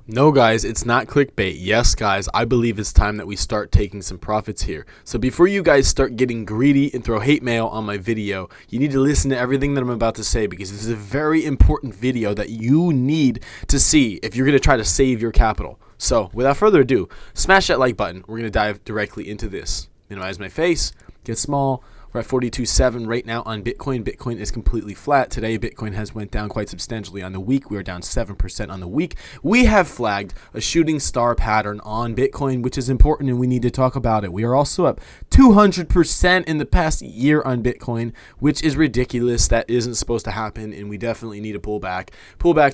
No, guys, it's not clickbait. Yes, guys, I believe it's time that we start taking some profits here. So before you guys start getting greedy and throw hate mail on my video, you need to listen to everything that I'm about to say, because this is a very important video that you need to see if you're going to try to save your capital. So without further ado, smash that like button. We're going to dive directly into this. Minimize my face, get small. We're at 42.7 right now on Bitcoin. Bitcoin is completely flat. Today, Bitcoin has went down quite substantially on the week. We are down 7% on the week. We have flagged a shooting star pattern on Bitcoin, which is important, and we need to talk about it. We are also up 200% in the past year on Bitcoin, which is ridiculous. That isn't supposed to happen, and we definitely need to pull back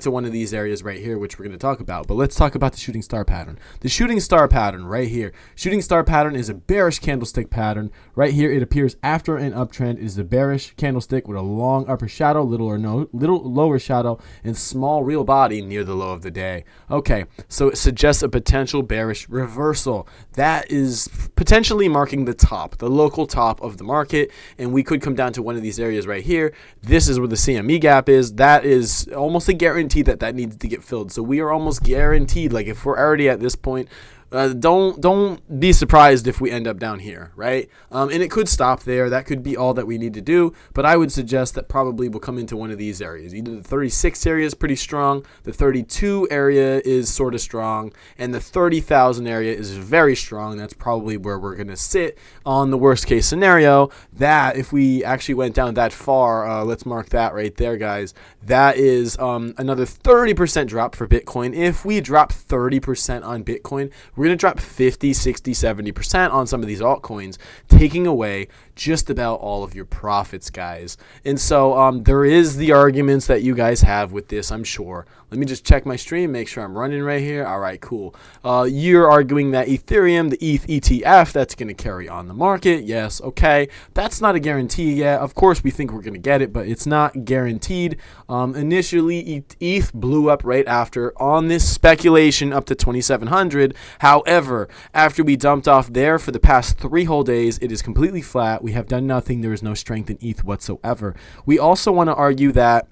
to one of these areas right here, which we're going to talk about. But let's talk about the shooting star pattern. The shooting star pattern right here. Shooting star pattern is a bearish candlestick pattern. Right here, it appears after an uptrend. It is the bearish candlestick with a long upper shadow, little lower shadow, and small real body near the low of the day. Okay, so it suggests a potential bearish reversal. That is potentially marking the top, the local top of the market, and we could come down to one of these areas right here. This is where the CME gap is. That is almost a guarantee that needs to get filled. So we are almost guaranteed, like if we're already at this point, don't be surprised if we end up down here, right? And it could stop there. That could be all that we need to do. But I would suggest that probably we'll come into one of these areas. Either the 36 area is pretty strong, the 32 area is sort of strong, and the 30,000 area is very strong. That's probably where we're going to sit on the worst case scenario. That if we actually went down that far, let's mark that right there, guys. That is another 30% drop for Bitcoin. If we drop 30% on Bitcoin, we're going to drop 50, 60, 70% on some of these altcoins, taking away just about all of your profits, guys. And so there is the arguments that you guys have with this, I'm sure. Let me just check my stream, make sure I'm running right here. All right, cool. You're arguing that Ethereum, the ETH ETF, that's going to carry on the market. Yes, okay. That's not a guarantee yet. Of course, we think we're going to get it, but it's not guaranteed. Initially, ETH blew up right after on this speculation up to 2,700. However, after we dumped off there for the past 3 whole days, it is completely flat. We have done nothing. There is no strength in ETH whatsoever. We also want to argue that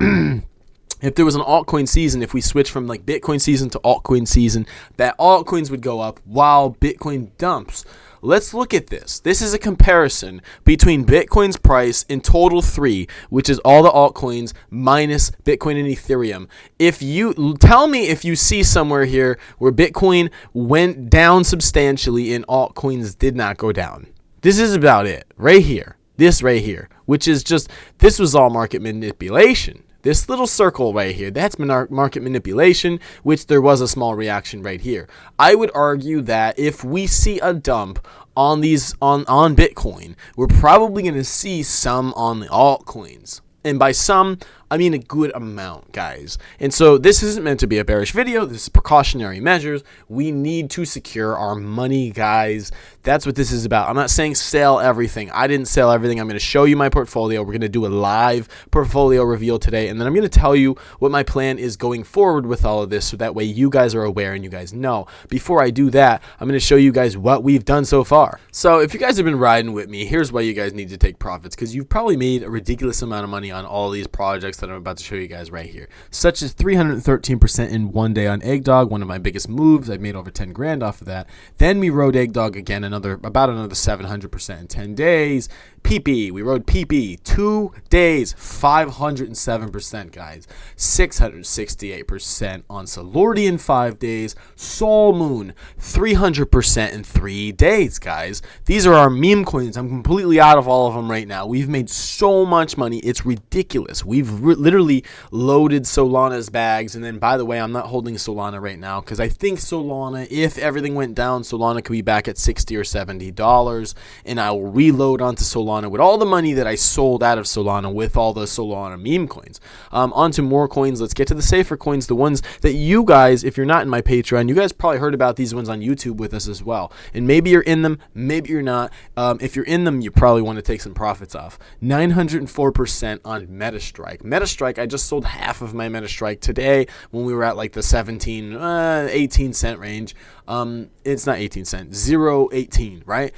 if there was an altcoin season, if we switch from like Bitcoin season to altcoin season, that altcoins would go up while Bitcoin dumps. Let's look at this. This is a comparison between Bitcoin's price in total 3, which is all the altcoins minus Bitcoin and Ethereum. If you tell me if you see somewhere here where Bitcoin went down substantially and altcoins did not go down. This is about it right here. This right here, which is just, this was all market manipulation. This little circle right here, that's market manipulation, which there was a small reaction right here. I would argue that if we see a dump on these on Bitcoin, we're probably going to see some on the altcoins. And by some, I mean a good amount, guys. And so this isn't meant to be a bearish video. This is precautionary measures. We need to secure our money, guys. That's what this is about. I'm not saying sell everything. I didn't sell everything. I'm going to show you my portfolio. We're going to do a live portfolio reveal today. And then I'm going to tell you what my plan is going forward with all of this, so that way you guys are aware and you guys know. Before I do that, I'm going to show you guys what we've done so far. So if you guys have been riding with me, here's why you guys need to take profits, because you've probably made a ridiculous amount of money on all these projects that I'm about to show you guys right here, such as 313% in one day on Eggdog, one of my biggest moves. I made over 10 grand off of that. Then we rode Eggdog again, about another 700% in 10 days. PP, we rode PP 2 days, 507%, guys. 668% on Solordi in 5 days. Soul Moon, 300% in 3 days, guys. These are our meme coins. I'm completely out of all of them right now. We've made so much money. It's ridiculous. We've literally loaded Solana's bags. And then, by the way, I'm not holding Solana right now because I think Solana, if everything went down, Solana could be back at $60 or $70, and I will reload onto Solana with all the money that I sold out of Solana with all the Solana meme coins. Onto more coins. Let's get to the safer coins, the ones that you guys, if you're not in my Patreon, you guys probably heard about these ones on YouTube with us as well. And maybe you're in them, maybe you're not. If you're in them, you probably want to take some profits off. 904% on MetaStrike. MetaStrike, I just sold half of my MetaStrike today when we were at like the 18 cent range. It's not 18 cents, 0.18, right?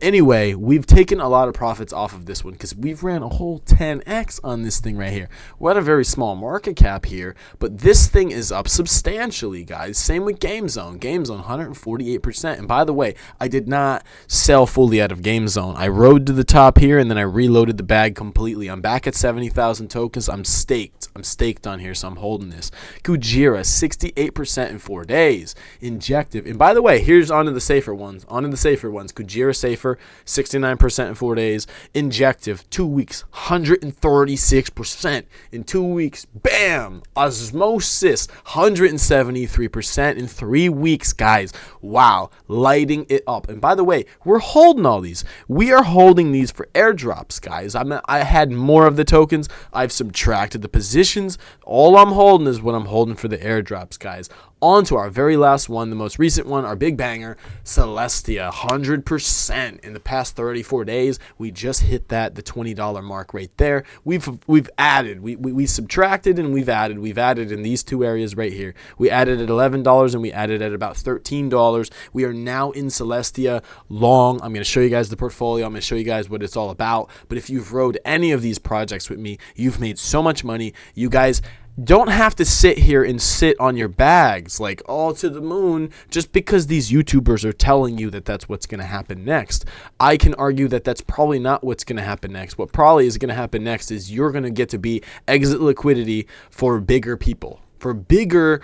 Anyway, we've taken a lot of profits profits off of this one because we've ran a whole 10x on this thing right here. We're at a very small market cap here, but this thing is up substantially, guys. Same with GameZone. GameZone 148%. And by the way, I did not sell fully out of GameZone. I rode to the top here and then I reloaded the bag completely. I'm back at 70,000 tokens. I'm staked. I'm staked on here, so I'm holding this. Kujira 68% in 4 days. Injective. And by the way, here's onto the safer ones. Kujira safer, 69% in 4 days. Injective, 2 weeks, 136% in 2 weeks. Bam! Osmosis, 173% in 3 weeks, guys. Wow, lighting it up. And by the way, we're holding all these. We are holding these for airdrops, guys. I had more of the tokens. I've subtracted the positions. All I'm holding is what I'm holding for the airdrops, guys. On to our very last one, the most recent one, our big banger, Celestia, 100% in the past 34 days. We just hit the $20 mark right there. We've added, we subtracted and we've added in these two areas right here. We added at $11 and we added at about $13. We are now in Celestia long. I'm going to show you guys the portfolio. I'm going to show you guys what it's all about. But if you've rode any of these projects with me, you've made so much money. You guys don't have to sit here and sit on your bags like all to the moon just because these YouTubers are telling you that that's what's going to happen next. I can argue that that's probably not what's going to happen next. What probably is going to happen next is you're going to get to be exit liquidity for bigger people, for bigger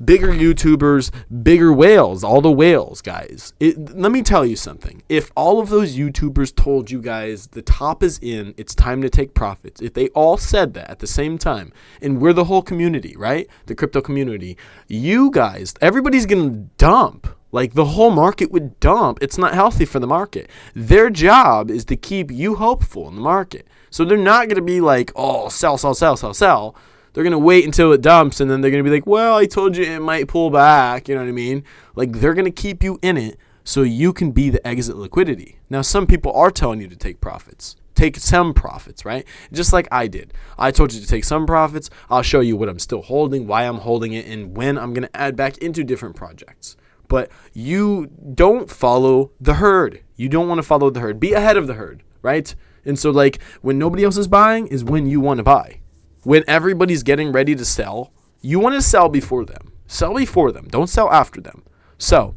YouTubers, bigger whales, all the whales, guys. Let me tell you something. If all of those YouTubers told you guys the top is in, it's time to take profits, if they all said that at the same time, and we're the whole community, right? The crypto community, you guys, everybody's going to dump. Like the whole market would dump. It's not healthy for the market. Their job is to keep you hopeful in the market. So they're not going to be like, oh, sell. They're going to wait until it dumps, and then they're going to be like, well, I told you it might pull back. You know what I mean? Like, they're going to keep you in it so you can be the exit liquidity. Now, some people are telling you to take profits. Take some profits, right? Just like I did. I told you to take some profits. I'll show you what I'm still holding, why I'm holding it, and when I'm going to add back into different projects. But you don't follow the herd. You don't want to follow the herd. Be ahead of the herd, right? And so, like, when nobody else is buying is when you want to buy. When everybody's getting ready to sell, you want to sell before them. Sell before them. Don't sell after them. So,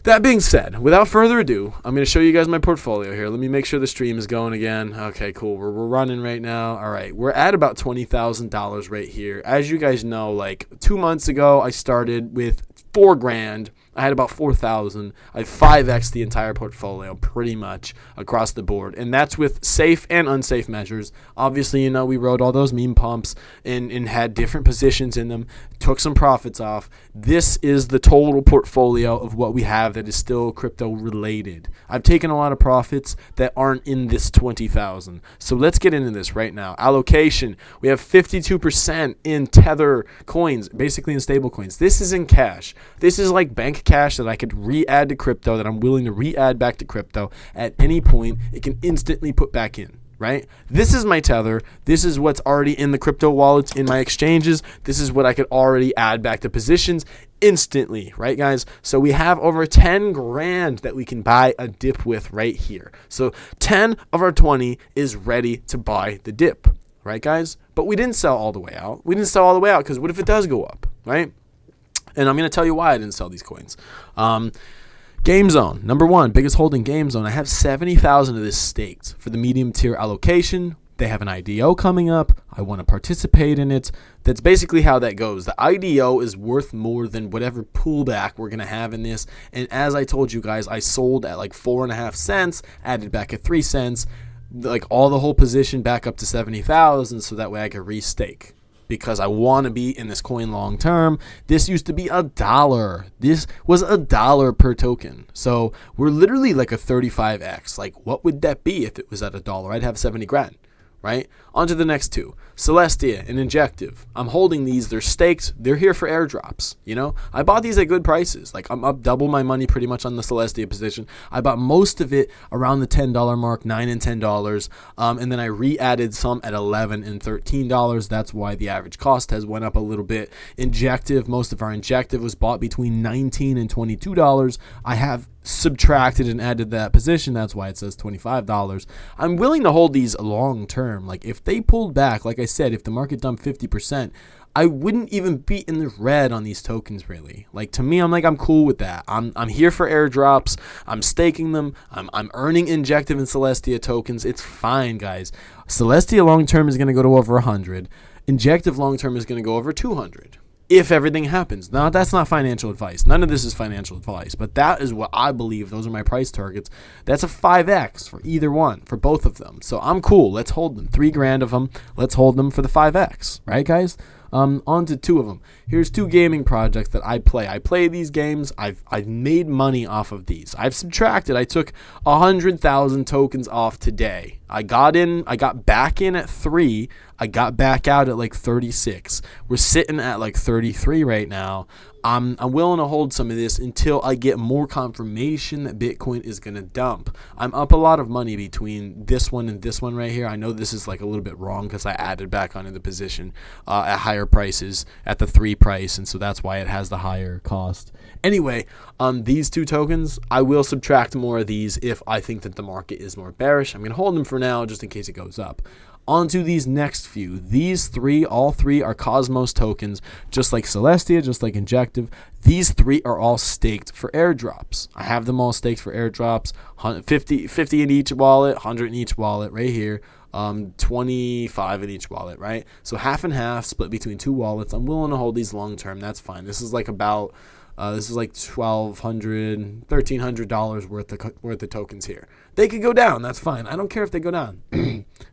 that being said, without further ado, I'm going to show you guys my portfolio here. Let me make sure the stream is going again. Okay, cool. We're running right now. All right. We're at about $20,000 right here. As you guys know, like 2 months ago, I started with $4,000. I had about 4,000. I 5x'd the entire portfolio pretty much across the board. And that's with safe and unsafe measures. Obviously, you know, we rode all those meme pumps and had different positions in them, took some profits off. This is the total portfolio of what we have that is still crypto related. I've taken a lot of profits that aren't in this 20,000. So let's get into this right now. Allocation, we have 52% in Tether coins, basically in stable coins. This is in cash. This is like bank cash that I could re-add to crypto, that I'm willing to re-add back to crypto at any point. It can instantly put back in, right? This is my Tether. This is what's already in the crypto wallets in my exchanges. This is what I could already add back to positions instantly, right, guys? So we have over 10 grand that we can buy a dip with right here. So 10 of our 20 is ready to buy the dip, right, guys? But we didn't sell all the way out. We didn't sell all the way out because what if it does go up, right? And I'm going to tell you why I didn't sell these coins. GameZone, number one, biggest holding GameZone. I have 70,000 of this staked for the medium tier allocation. They have an IDO coming up. I want to participate in it. That's basically how that goes. The IDO is worth more than whatever pullback we're going to have in this. And as I told you guys, I sold at like 4.5 cents, added back at 3 cents, like all the whole position back up to 70,000 so that way I could restake. Because I want to be in this coin long term. This used to be $1. This was $1 per token. So we're literally like a 35x. Like, what would that be if it was at $1? I'd have 70 grand. Right? On to the next two. Celestia and Injective. I'm holding these. They're staked. They're here for airdrops. You know, I bought these at good prices. Like, I'm up double my money pretty much on the Celestia position. I bought most of it around the $10 mark, $9 and $10. And then I re-added some at $11 and $13. That's why the average cost has went up a little bit. Injective, most of our Injective was bought between $19 and $22. I have subtracted and added that position. That's why it says $25. I'm willing to hold these long term. Like if they pulled back, like I said, if the market dumped 50%, I wouldn't even be in the red on these tokens, really. Like to me, I'm cool with that. I'm here for airdrops. I'm staking them. I'm earning Injective and Celestia tokens. It's fine, guys. Celestia long term is going to go to over 100. Injective long term is going to go over 200. If everything happens. Now, that's not financial advice. None of this is financial advice, but that is what I believe. Those are my price targets. That's a 5x for either one, for both of them. So I'm cool. Let's hold them. $3,000 of them. Let's hold them for the 5x. Right, guys? On to two of them. Here's two gaming projects that I play. I play these games. I've made money off of these. I've subtracted. I took 100,000 tokens off today. I got back in at 3. I got back out at like 36. We're sitting at like 33 right now. I'm willing to hold some of this until I get more confirmation that Bitcoin is going to dump. I'm up a lot of money between this one and this one right here. I know this is like a little bit wrong because I added back onto the position at higher prices at the 3 price, and so that's why it has the higher cost. Anyway, these two tokens, I will subtract more of these if I think that the market is more bearish. I'm going to hold them for now just in case it goes up. On to these next few. These three, all three are Cosmos tokens, just like Celestia, just like Injective. These three are all staked for airdrops. I have them all staked for airdrops, 50 in each wallet, 100 in each wallet right here, 25 in each wallet, right? So half and half split between 2 wallets. I'm willing to hold these long term. That's fine. This is like about $1,200, $1,300 worth of tokens here. They could go down. That's fine. I don't care if they go down.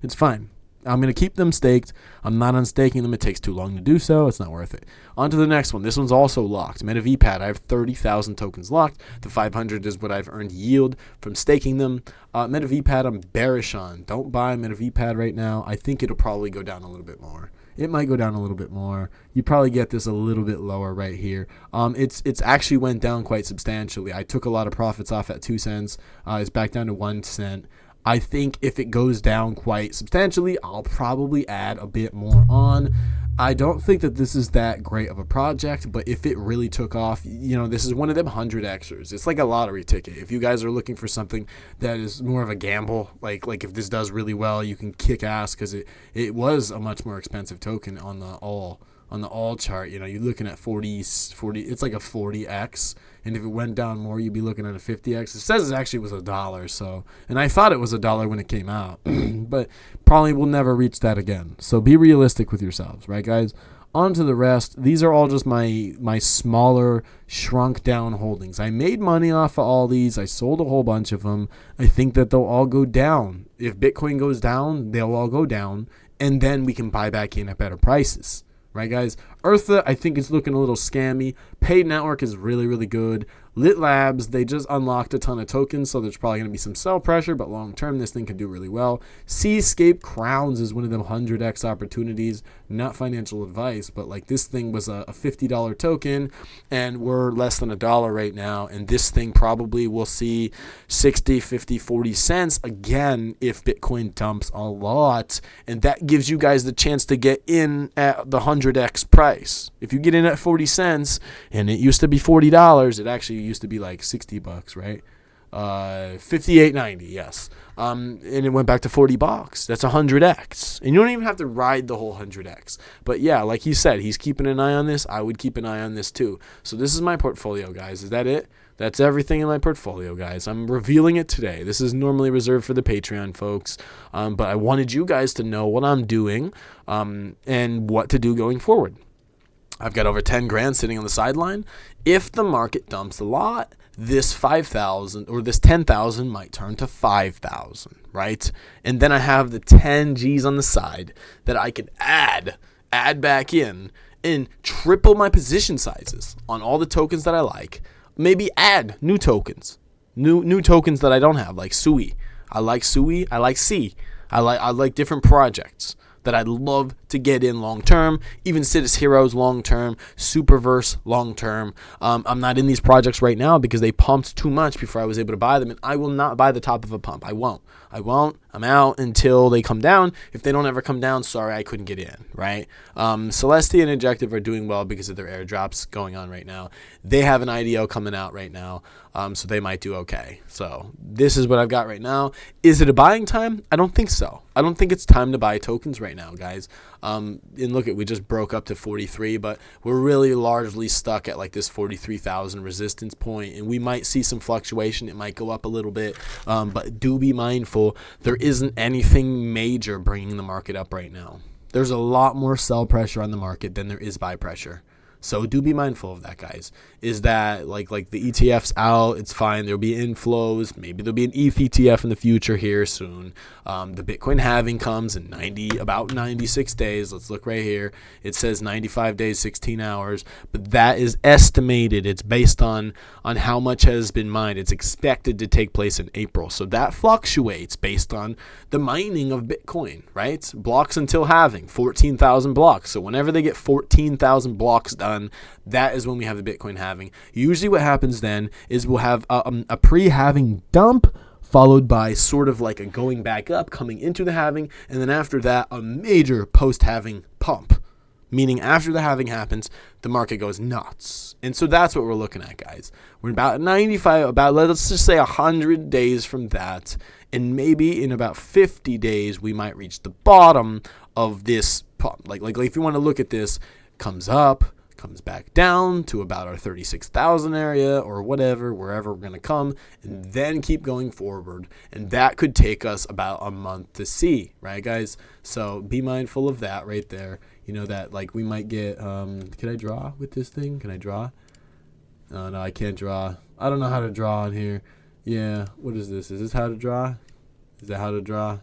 It's fine. I'm going to keep them staked. I'm not unstaking them. It takes too long to do so. It's not worth it. On to the next one. This one's also locked. MetaVPAD. I have 30,000 tokens locked. The 500 is what I've earned yield from staking them. MetaVPAD, I'm bearish on. Don't buy MetaVPAD right now. I think it'll probably go down a little bit more. It might go down a little bit more. You probably get this a little bit lower right here. It's actually went down quite substantially. I took a lot of profits off at 2 cents. It's back down to 1 cent. I think if it goes down quite substantially, I'll probably add a bit more on. I don't think that this is that great of a project, but if it really took off, this is one of them 100xers. It's like a lottery ticket. If you guys are looking for something that is more of a gamble, like if this does really well, you can kick ass because it was a much more expensive token on the all chart. You're looking at 40, it's like a 40x, and if it went down more, you'd be looking at a 50x. It says it actually was $1, so, and I thought it was $1 when it came out, but probably will never reach that again. So be realistic with yourselves, right, guys? On to the rest. These are all just my smaller, shrunk down holdings. I made money off of all these. I sold a whole bunch of them. I think that they'll all go down. If Bitcoin goes down, they'll all go down, and then we can buy back in at better prices. Right, guys? Eartha, I think it's looking a little scammy. Paid Network is really, really good. Lit Labs, they just unlocked a ton of tokens, so there's probably going to be some sell pressure, but long term, this thing could do really well. Seascape Crowns is one of them 100x opportunities. Not financial advice, but like this thing was a $50 token, and we're less than $1 right now, and this thing probably will see 60, 50, 40 cents again if Bitcoin dumps a lot, and that gives you guys the chance to get in at the 100x price. If you get in at 40 cents, and it used to be $40, it actually used to be like $60, right? 58.90, yes. And it went back to $40. That's 100x, and you don't even have to ride the whole 100x. But yeah, like he said, he's keeping an eye on this. I would keep an eye on this too. So this is my portfolio, guys. Is that it? That's everything in my portfolio, guys. I'm revealing it today. This is normally reserved for the Patreon folks, but I wanted you guys to know what I'm doing and what to do going forward. I've got over 10 grand sitting on the sideline. If the market dumps a lot, this 5,000 or this 10,000 might turn to 5,000, right? And then I have the 10 G's on the side that I could add back in and triple my position sizes on all the tokens that I like. Maybe add new tokens, new tokens that I don't have, like Sui. I like Sui. I like C. I like different projects that I'd love to get in long term, even Citus Heroes long term, Superverse long term. I'm not in these projects right now because they pumped too much before I was able to buy them, and I will not buy the top of a pump. I won't. I'm out until they come down. If they don't ever come down, sorry, I couldn't get in, right? Celestia and Injective are doing well because of their airdrops going on right now. They have an IDO coming out right now, so they might do okay. So this is what I've got right now. Is it a buying time? I don't think so. I don't think it's time to buy tokens right now, guys. And look, we just broke up to 43, but we're really largely stuck at like this 43,000 resistance point, and we might see some fluctuation. It might go up a little bit, but do be mindful. There isn't anything major bringing the market up right now. There's a lot more sell pressure on the market than there is buy pressure. So do be mindful of that, guys. Is that like the ETF's out? It's fine. There'll be inflows. Maybe there'll be an ETH ETF in the future here soon. The Bitcoin halving comes in about 96 days. Let's look right here. It says 95 days, 16 hours. But that is estimated. It's based on how much has been mined. It's expected to take place in April. So that fluctuates based on the mining of Bitcoin, right? Blocks until halving, 14,000 blocks. So whenever they get 14,000 blocks done, that is when we have the Bitcoin halving. Usually what happens then is we'll have a pre-halving dump followed by sort of like a going back up coming into the halving, and then after that a major post-halving pump, meaning after the halving happens the market goes nuts. And so that's what we're looking at, guys. We're about 95, let's just say 100 days from that, and maybe in about 50 days we might reach the bottom of this pump. Like if you want to look at this, comes up, comes back down to about our 36,000 area or whatever, wherever we're going to come, and then keep going forward. And that could take us about a month to see, right, guys? So be mindful of that right there. You know that like we might get, can I draw with this thing? Can I draw? No, I can't draw. I don't know how to draw on here. Yeah, what is this? Is this how to draw? Is that how to draw?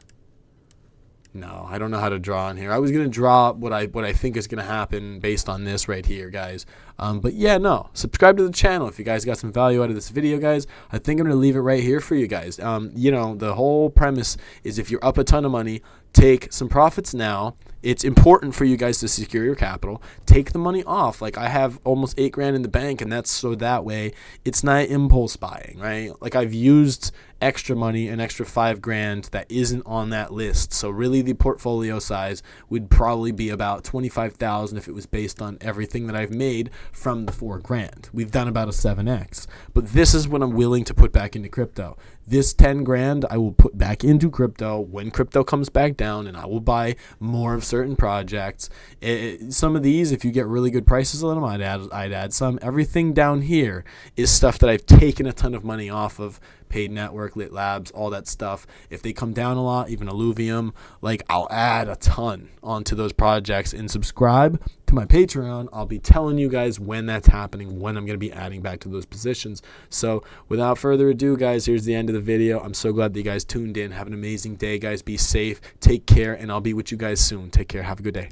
No, I don't know how to draw on here. I was going to draw what I think is going to happen based on this right here, guys. But yeah, no. Subscribe to the channel if you guys got some value out of this video, guys. I think I'm going to leave it right here for you guys. You know, the whole premise is if you're up a ton of money, take some profits now. It's important for you guys to secure your capital. Take the money off. Like I have almost $8 grand in the bank, and that's so that way it's not impulse buying, right? Like I've used extra money, an extra $5 grand that isn't on that list. So really the portfolio size would probably be about 25,000 if it was based on everything that I've made from the $4 grand. We've done about a 7x. But this is what I'm willing to put back into crypto. This 10 grand I will put back into crypto when crypto comes back down, and I will buy more of certain projects. Some of these, if you get really good prices on them, I'd add some. Everything down here is stuff that I've taken a ton of money off of. Paid Network, Lit Labs, all that stuff. If they come down a lot, even Illuvium, like I'll add a ton onto those projects. And subscribe to my Patreon. I'll be telling you guys when that's happening, when I'm going to be adding back to those positions. So without further ado, guys, here's the end of the video. I'm so glad that you guys tuned in. Have an amazing day, guys. Be safe, take care, and I'll be with you guys soon. Take care. Have a good day.